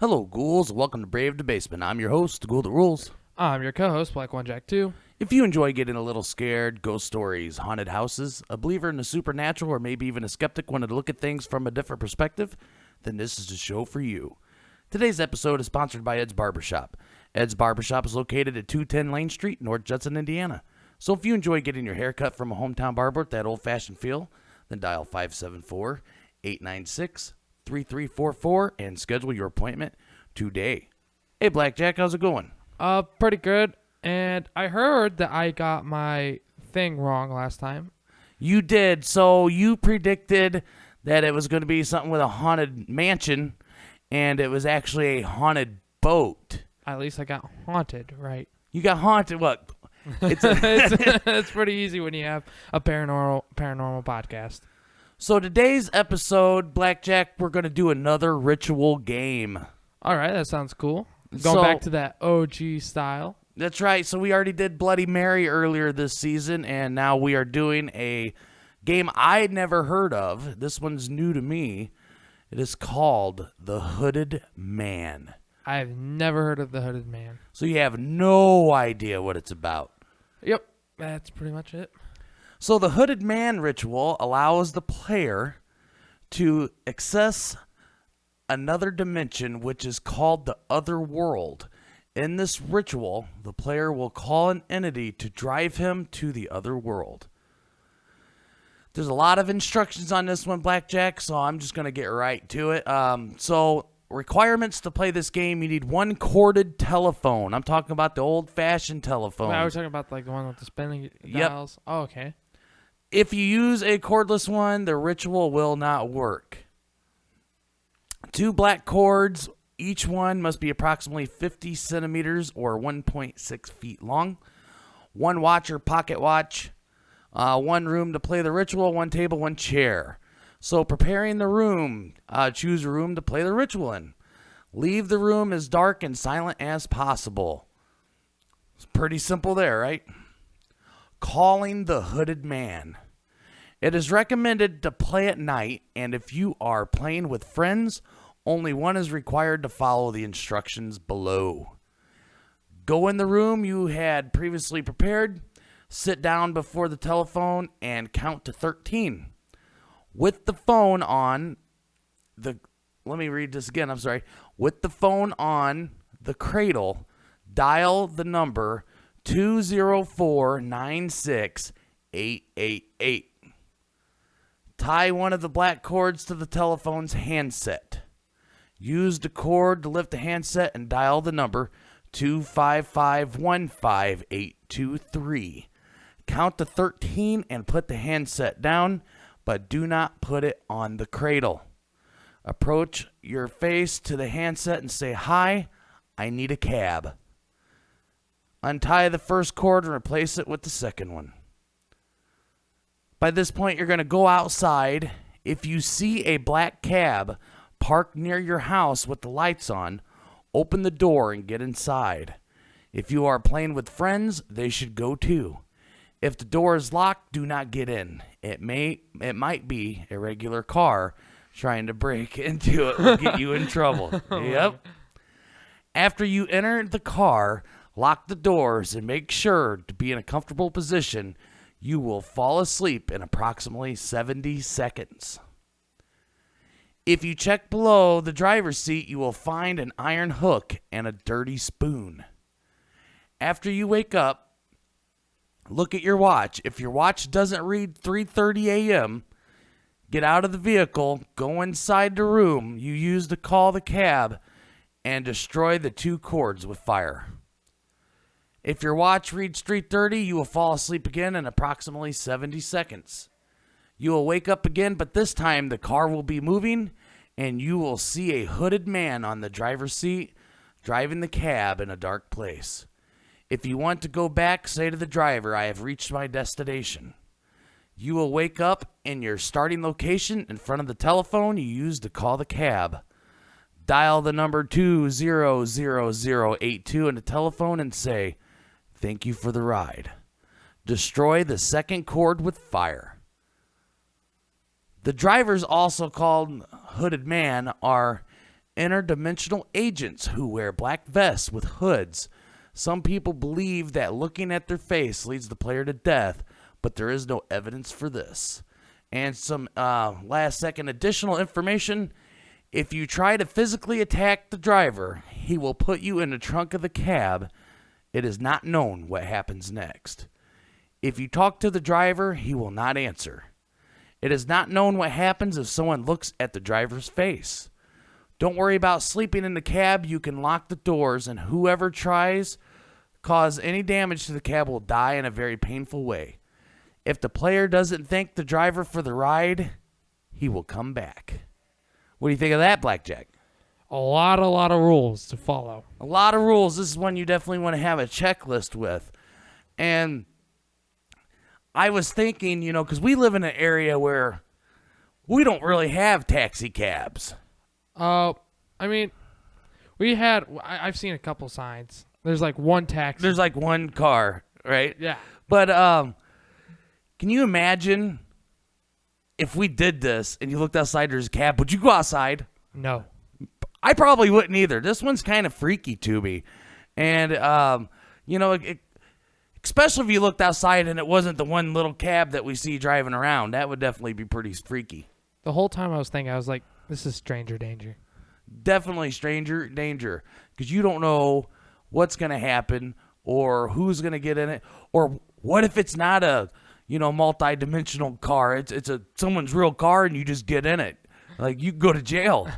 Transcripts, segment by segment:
Hello, ghouls. Welcome to Brave the Basement. I'm your host, the Ghoul That Rules. I'm your co-host, Black One Jack 2. If you enjoy getting a little scared, ghost stories, haunted houses, a believer in the supernatural, or maybe even a skeptic wanting to look at things from a different perspective, then this is the show for you. Today's episode is sponsored by Ed's Barbershop. Ed's Barbershop is located at 210 Lane Street, North Judson, Indiana. So if you enjoy getting your hair cut from a hometown barber with that old-fashioned feel, then dial 574-896-3344 and schedule your appointment today. Hey, Blackjack, how's it going? Pretty good. And I heard that I got my thing wrong last time. You did. So you predicted that it was going to be something with a haunted mansion, and it was actually a haunted boat. At least I got haunted, right? You got haunted. What? It's pretty easy when you have a paranormal podcast. So today's episode, Blackjack, we're going to do another ritual game. All right, that sounds cool. Going back to that OG style. That's right. So we already did Bloody Mary earlier this season, and now we are doing a game I'd never heard of. This one's new to me. It is called The Hooded Man. I've never heard of The Hooded Man. So you have no idea what it's about. Yep, that's pretty much it. So the Hooded Man ritual allows the player to access another dimension, which is called the other world. In this ritual, the player will call an entity to drive him to the other world. There's a lot of instructions on this one, Blackjack, so I'm just going to get right to it. So requirements to play this game, you need one corded telephone. I'm talking about the old-fashioned telephone. I was talking about like the one with the spinning dials. Oh, okay. If you use a cordless one, the ritual will not work. 2 black cords, each one must be approximately 50 centimeters or 1.6 feet long. 1 watch or pocket watch. 1 room to play the ritual, 1 table, 1 chair. So preparing the room, choose a room to play the ritual in. Leave the room as dark and silent as possible. It's pretty simple there, right? Calling the Hooded Man. It is recommended to play at night, and if you are playing with friends, only one is required to follow the instructions below. Go in the room you had previously prepared, sit down before the telephone, and count to 13. With the phone on the... Let me read this again, I'm sorry. With the phone on the cradle, dial the number 204-96-888. Tie one of the black cords to the telephone's handset. Use the cord to lift the handset and dial the number 255-15823. Count to 13 and put the handset down, but do not put it on the cradle. Approach your face to the handset and say, "Hi, I need a cab." Untie the first cord and replace it with the second one. By this point, you're going to go outside. If you see a black cab parked near your house with the lights on, open the door and get inside. If you are playing with friends, they should go too. If the door is locked, do not get in. It might be a regular car trying to break into it will get you in trouble. Yep. After you enter the car, lock the doors and make sure to be in a comfortable position. You will fall asleep in approximately 70 seconds. If you check below the driver's seat, you will find an iron hook and a dirty spoon. After you wake up, look at your watch. If your watch doesn't read 3:30 a.m., get out of the vehicle, go inside the room you used to call the cab, and destroy the 2 cords with fire. If your watch reads 3:30, you will fall asleep again in approximately 70 seconds. You will wake up again, but this time the car will be moving, and you will see a hooded man on the driver's seat driving the cab in a dark place. If you want to go back, say to the driver, "I have reached my destination." You will wake up in your starting location in front of the telephone you used to call the cab. Dial the number 2000082 in the telephone and say, "Thank you for the ride." Destroy the second cord with fire. The drivers, also called Hooded Man, are interdimensional agents who wear black vests with hoods. Some people believe that looking at their face leads the player to death, but there is no evidence for this. And some last second additional information. If you try to physically attack the driver, he will put you in the trunk of the cab. It is not known what happens next. If you talk to the driver, he will not answer. It is not known what happens if someone looks at the driver's face. Don't worry about sleeping in the cab. You can lock the doors, and whoever tries cause any damage to the cab will die in a very painful way. If the player doesn't thank the driver for the ride, he will come back. What do you think of that, Blackjack? A lot of rules to follow. A lot of rules. This is one you definitely want to have a checklist with. And I was thinking, because we live in an area where we don't really have taxi cabs. I mean, I've seen a couple signs. There's like one taxi. There's like one car, right? Yeah. But can you imagine if we did this and you looked outside, there's a cab, would you go outside? No. I probably wouldn't either. This one's kind of freaky to me. And, especially if you looked outside and it wasn't the one little cab that we see driving around. That would definitely be pretty freaky. The whole time I was thinking, I was like, this is stranger danger. Definitely stranger danger. Because you don't know what's going to happen or who's going to get in it. Or what if it's not a, multi-dimensional car. It's someone's real car and you just get in it. Like, you go to jail.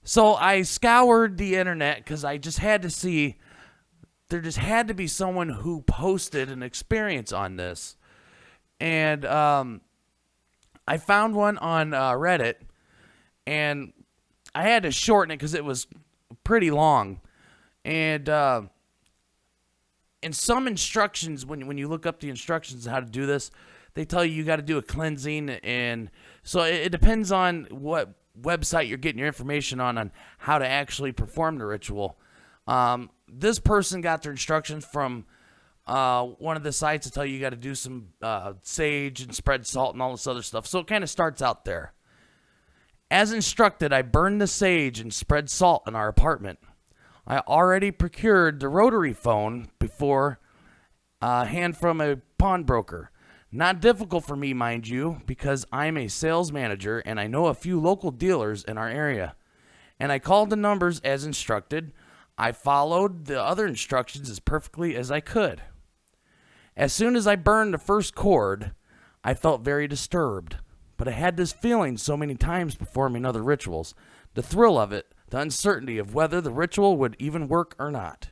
So I scoured the internet because I just had to see, there just had to be someone who posted an experience on this. And I found one on Reddit, and I had to shorten it because it was pretty long. And in some instructions, when you look up the instructions on how to do this, they tell you got to do a cleansing. And so it depends on what website you're getting your information on how to actually perform the ritual. This person got their instructions from one of the sites that tell you got to do some sage and spread salt and all this other stuff. So it kind of starts out there. As instructed, I burned the sage and spread salt in our apartment. I already procured the rotary phone before hand from a pawnbroker. Not difficult for me, mind you, because I'm a sales manager and I know a few local dealers in our area. And I called the numbers as instructed. I followed the other instructions as perfectly as I could. As soon as I burned the first cord, I felt very disturbed. But I had this feeling so many times performing other rituals. The thrill of it, the uncertainty of whether the ritual would even work or not.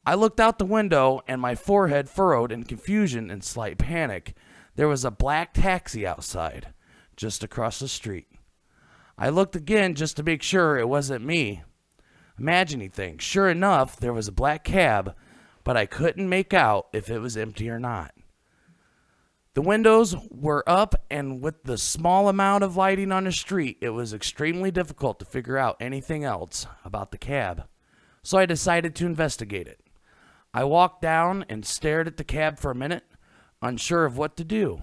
I looked out the window and my forehead furrowed in confusion and slight panic. There was a black taxi outside, just across the street. I looked again just to make sure it wasn't me imagining things. Sure enough, there was a black cab, but I couldn't make out if it was empty or not. The windows were up, and with the small amount of lighting on the street, it was extremely difficult to figure out anything else about the cab. So I decided to investigate it. I walked down and stared at the cab for a minute, unsure of what to do.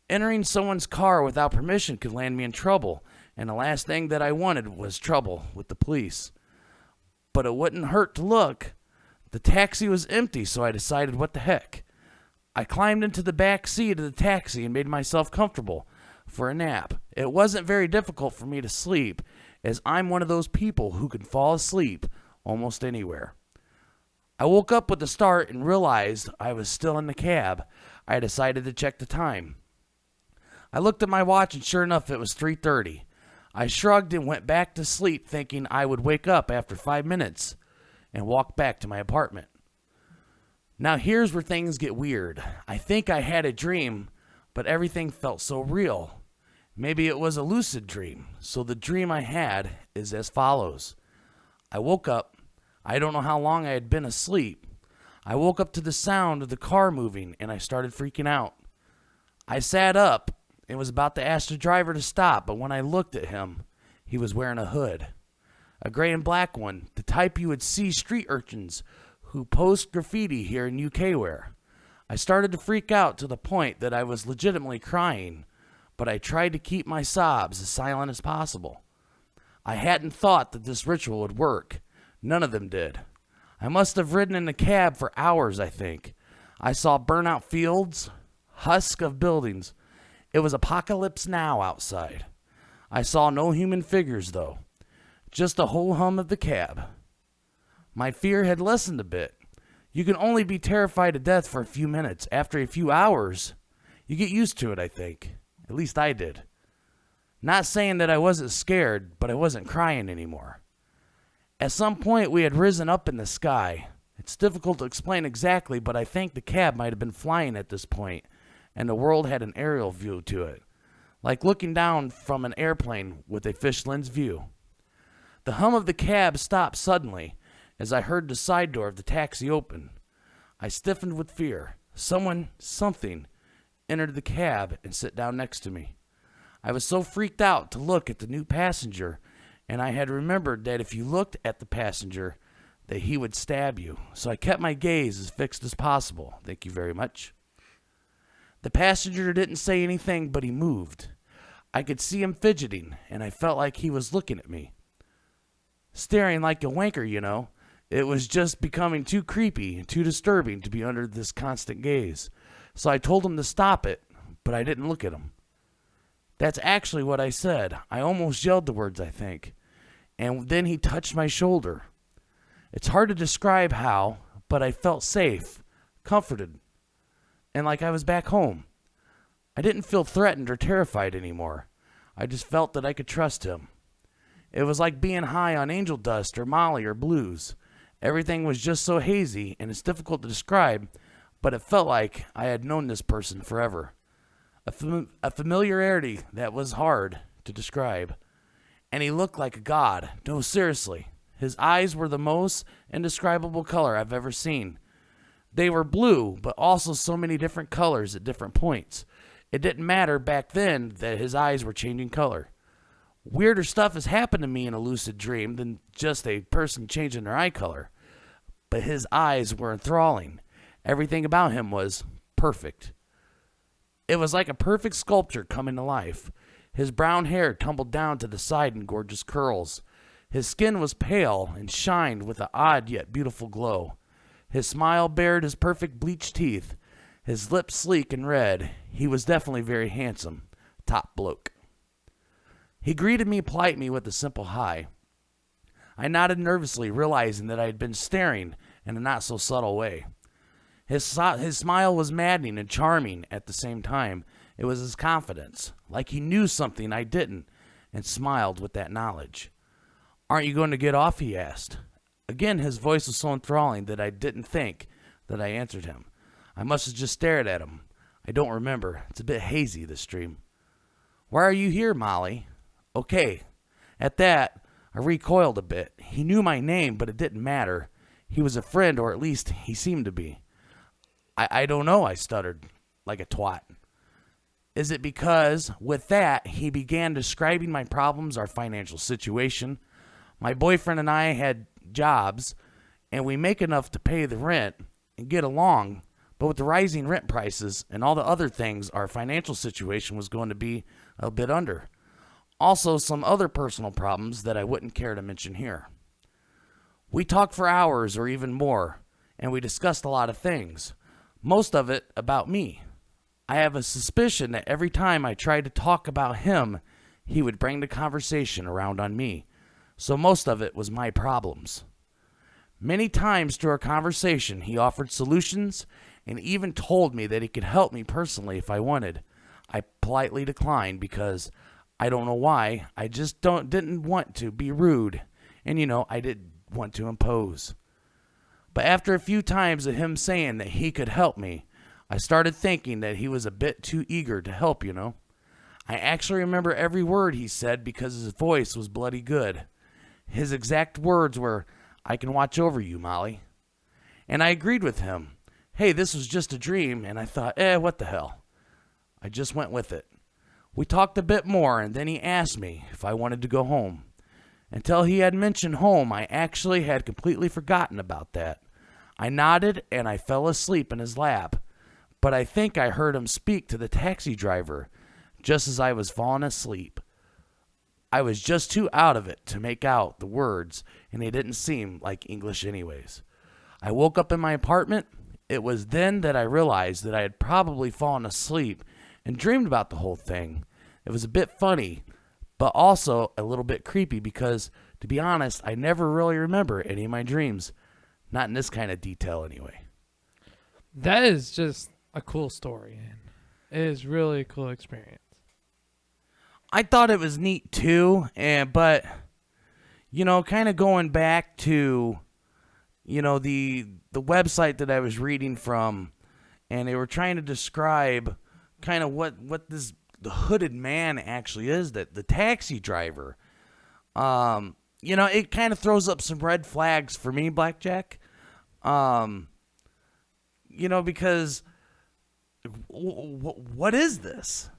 Entering someone's car without permission could land me in trouble, and the last thing that I wanted was trouble with the police. But it wouldn't hurt to look. The taxi was empty, so I decided, what the heck? I climbed into the back seat of the taxi and made myself comfortable for a nap. It wasn't very difficult for me to sleep, as I'm one of those people who can fall asleep almost anywhere. I woke up with a start and realized I was still in the cab. I decided to check the time. I looked at my watch, and sure enough, it was 3:30. I shrugged and went back to sleep, thinking I would wake up after 5 minutes and walk back to my apartment. Now here's where things get weird. I think I had a dream, but everything felt so real. Maybe it was a lucid dream. So the dream I had is as follows. I woke up. I don't know how long I had been asleep. I woke up to the sound of the car moving, and I started freaking out. I sat up and was about to ask the driver to stop, but when I looked at him, he was wearing a hood. A gray and black one, the type you would see street urchins who post graffiti here in UK wear. I started to freak out to the point that I was legitimately crying, but I tried to keep my sobs as silent as possible. I hadn't thought that this ritual would work. None of them did. I must have ridden in the cab for hours, I think. I saw burnout fields, husk of buildings. It was apocalypse now outside. I saw no human figures, though. Just the whole hum of the cab. My fear had lessened a bit. You can only be terrified to death for a few minutes. After a few hours, you get used to it, I think. At least I did. Not saying that I wasn't scared, but I wasn't crying anymore. At some point, we had risen up in the sky. It's difficult to explain exactly, but I think the cab might have been flying at this point, and the world had an aerial view to it, like looking down from an airplane with a fish lens view. The hum of the cab stopped suddenly as I heard the side door of the taxi open. I stiffened with fear. Something, entered the cab and sit down next to me. I was so freaked out to look at the new passenger, and I had remembered that if you looked at the passenger, that he would stab you. So I kept my gaze as fixed as possible. Thank you very much. The passenger didn't say anything, but he moved. I could see him fidgeting, and I felt like he was looking at me. Staring like a wanker, you know. It was just becoming too creepy and too disturbing to be under this constant gaze. So I told him to stop it, but I didn't look at him. That's actually what I said. I almost yelled the words, I think. And then he touched my shoulder. It's hard to describe how, but I felt safe, comforted, and like I was back home. I didn't feel threatened or terrified anymore. I just felt that I could trust him. It was like being high on angel dust or Molly or blues. Everything was just so hazy, and it's difficult to describe, but it felt like I had known this person forever. A familiarity that was hard to describe. And he looked like a god. No, seriously. His eyes were the most indescribable color I've ever seen. They were blue, but also so many different colors at different points. It didn't matter back then that his eyes were changing color. Weirder stuff has happened to me in a lucid dream than just a person changing their eye color. But his eyes were enthralling. Everything about him was perfect. It was like a perfect sculpture coming to life. His brown hair tumbled down to the side in gorgeous curls. His skin was pale and shined with an odd yet beautiful glow. His smile bared his perfect bleached teeth. His lips sleek and red. He was definitely very handsome. Top bloke. He greeted me politely with a simple hi. I nodded nervously, realizing that I had been staring in a not-so-subtle way. His smile was maddening and charming at the same time. It was his confidence, like he knew something I didn't, and smiled with that knowledge. "Aren't you going to get off?" he asked. Again, his voice was so enthralling that I didn't think that I answered him. I must have just stared at him. I don't remember. It's a bit hazy, this dream. "Why are you here, Molly?" Okay. At that, I recoiled a bit. He knew my name, but it didn't matter. He was a friend, or at least he seemed to be. I don't know, I stuttered, like a twat. Is it because, with that, he began describing my problems, our financial situation. My boyfriend and I had jobs, and we make enough to pay the rent and get along, but with the rising rent prices and all the other things, our financial situation was going to be a bit under. Also, some other personal problems that I wouldn't care to mention here. We talked for hours or even more, and we discussed a lot of things. Most of it about me. I have a suspicion that every time I tried to talk about him, he would bring the conversation around on me. So most of it was my problems. Many times through our conversation, he offered solutions and even told me that he could help me personally if I wanted. I politely declined because I don't know why. I just didn't want to be rude. And I didn't want to impose. But after a few times of him saying that he could help me, I started thinking that he was a bit too eager to help, I actually remember every word he said because his voice was bloody good. His exact words were, "I can watch over you, Molly." And I agreed with him. Hey, this was just a dream, and I thought, what the hell? I just went with it. We talked a bit more, and then he asked me if I wanted to go home. Until he had mentioned home, I actually had completely forgotten about that. I nodded, and I fell asleep in his lap. But I think I heard him speak to the taxi driver just as I was falling asleep. I was just too out of it to make out the words, and they didn't seem like English anyways. I woke up in my apartment. It was then that I realized that I had probably fallen asleep and dreamed about the whole thing. It was a bit funny, but also a little bit creepy because, to be honest, I never really remember any of my dreams. Not in this kind of detail anyway. That is just a cool story, man. It is really a cool experience. I thought it was neat too, but kind of going back to the website that I was reading from, and they were trying to describe kind of what the hooded man actually is, that the taxi driver. It kind of throws up some red flags for me, Blackjack. Because what is this?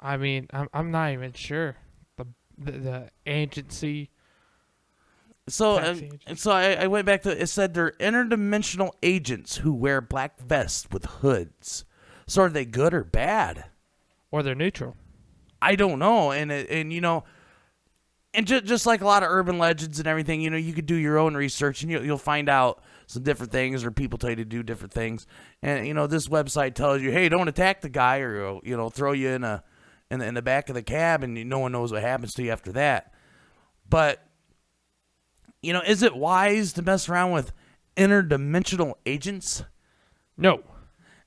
I mean, I'm not even sure. The agency. So I went back to it. Said they're interdimensional agents who wear black vests with hoods. So are they good or bad? Or they're neutral. I don't know. And just like a lot of urban legends and everything, you could do your own research and you'll find out some different things, or people tell you to do different things. And this website tells you, hey, don't attack the guy, or throw you in the back of the cab, and no one knows what happens to you after that. But is it wise to mess around with interdimensional agents? No.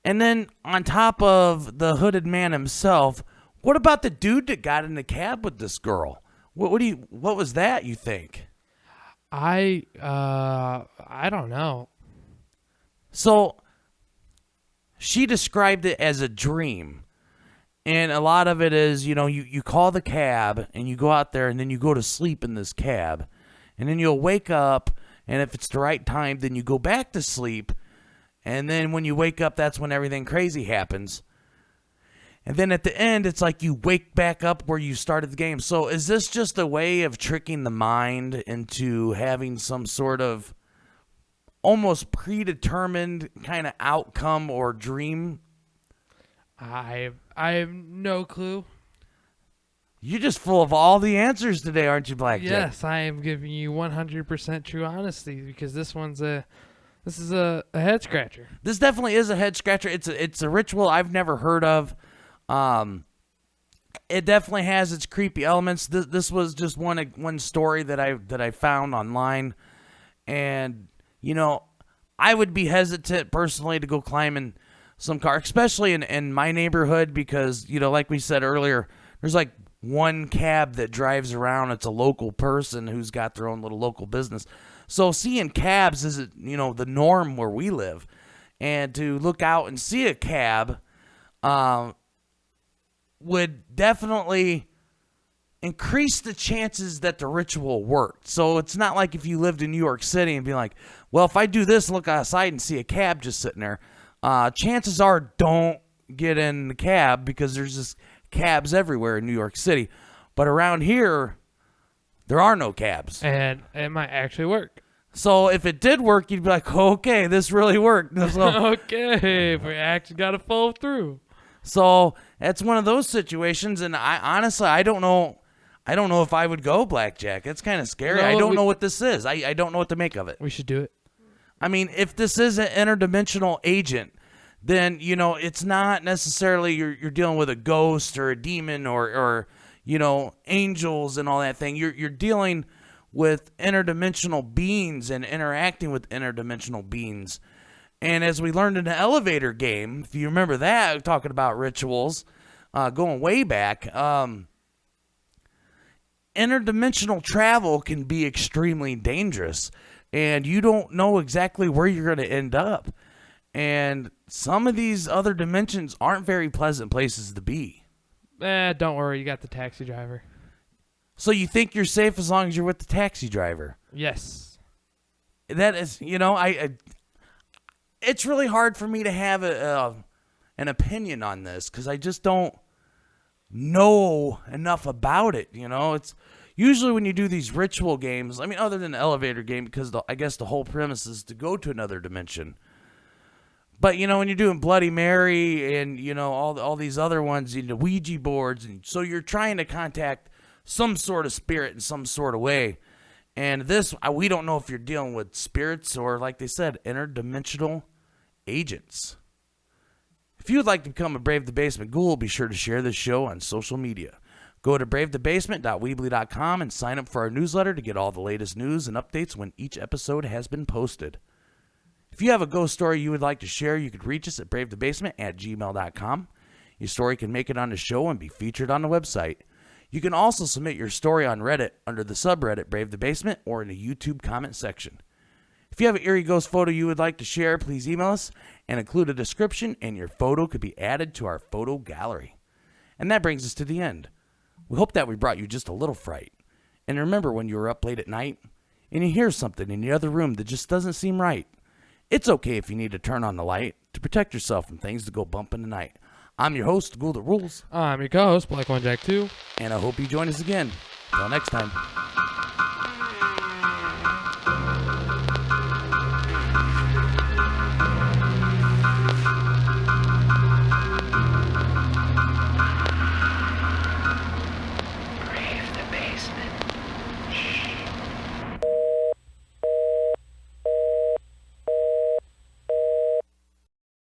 And then on top of the hooded man himself, what about the dude that got in the cab with this girl? What was that, you think? I don't know. So she described it as a dream. And a lot of it is, you call the cab and you go out there and then you go to sleep in this cab. And then you'll wake up, and if it's the right time, then you go back to sleep. And then when you wake up, that's when everything crazy happens. And then at the end, it's like you wake back up where you started the game. So is this just a way of tricking the mind into having some sort of almost predetermined kind of outcome or dream? I have no clue. You're just full of all the answers today, aren't you, Blackjack? Yes, I am giving you 100% true honesty, because this is a head scratcher. This definitely is a head scratcher. It's a ritual I've never heard of. It definitely has its creepy elements. This was just one story that I found online, and I would be hesitant personally to go climbing some car, especially in my neighborhood, because like we said earlier, there's like one cab that drives around. It's a local person who's got their own little local business. So seeing cabs is the norm where we live, and to look out and see a cab would definitely increase the chances that the ritual worked. So it's not like if you lived in New York City and be like, well, if I do this, look outside and see a cab just sitting there, chances are don't get in the cab, because there's just cabs everywhere in New York City. But around here, there are no cabs. And it might actually work. So if it did work, you'd be like, okay, this really worked. So, okay, we actually got to follow through. So that's one of those situations, and I honestly, I don't know if I would go, Blackjack. It's kind of scary. I don't know what this is. I don't know what to make of it. We should do it. I mean, if this is an interdimensional agent, then it's not necessarily you're dealing with a ghost or a demon or angels and all that thing. You're dealing with interdimensional beings and interacting with interdimensional beings. And as we learned in the elevator game, if you remember that, talking about rituals, going way back, interdimensional travel can be extremely dangerous, and you don't know exactly where you're going to end up. And some of these other dimensions aren't very pleasant places to be. Don't worry, you got the taxi driver. So you think you're safe as long as you're with the taxi driver? Yes. That is, it's really hard for me to have an opinion on this, because I just don't know enough about it. It's usually when you do these ritual games, I mean, other than the elevator game, because I guess the whole premise is to go to another dimension. But, when you're doing Bloody Mary and, all these other ones, Ouija boards, and so you're trying to contact some sort of spirit in some sort of way. And this, we don't know if you're dealing with spirits or, like they said, interdimensional agents. If you would like to become a Brave the Basement ghoul, be sure to share this show on social media. Go to bravethebasement.weebly.com and sign up for our newsletter to get all the latest news and updates when each episode has been posted. If you have a ghost story you would like to share, you could reach us at bravethebasement@gmail.com. Your story can make it on the show and be featured on the website. You can also submit your story on Reddit under the subreddit Brave the Basement or in the YouTube comment section. If you have an eerie ghost photo you would like to share, please email us and include a description, and your photo could be added to our photo gallery. And that brings us to the end. We hope that we brought you just a little fright. And remember, when you were up late at night and you hear something in the other room that just doesn't seem right, it's okay if you need to turn on the light to protect yourself from things that go bump in the night. I'm your host, Ghoul That Rules. I'm your co-host, Black One Jack 2. And I hope you join us again. Until next time.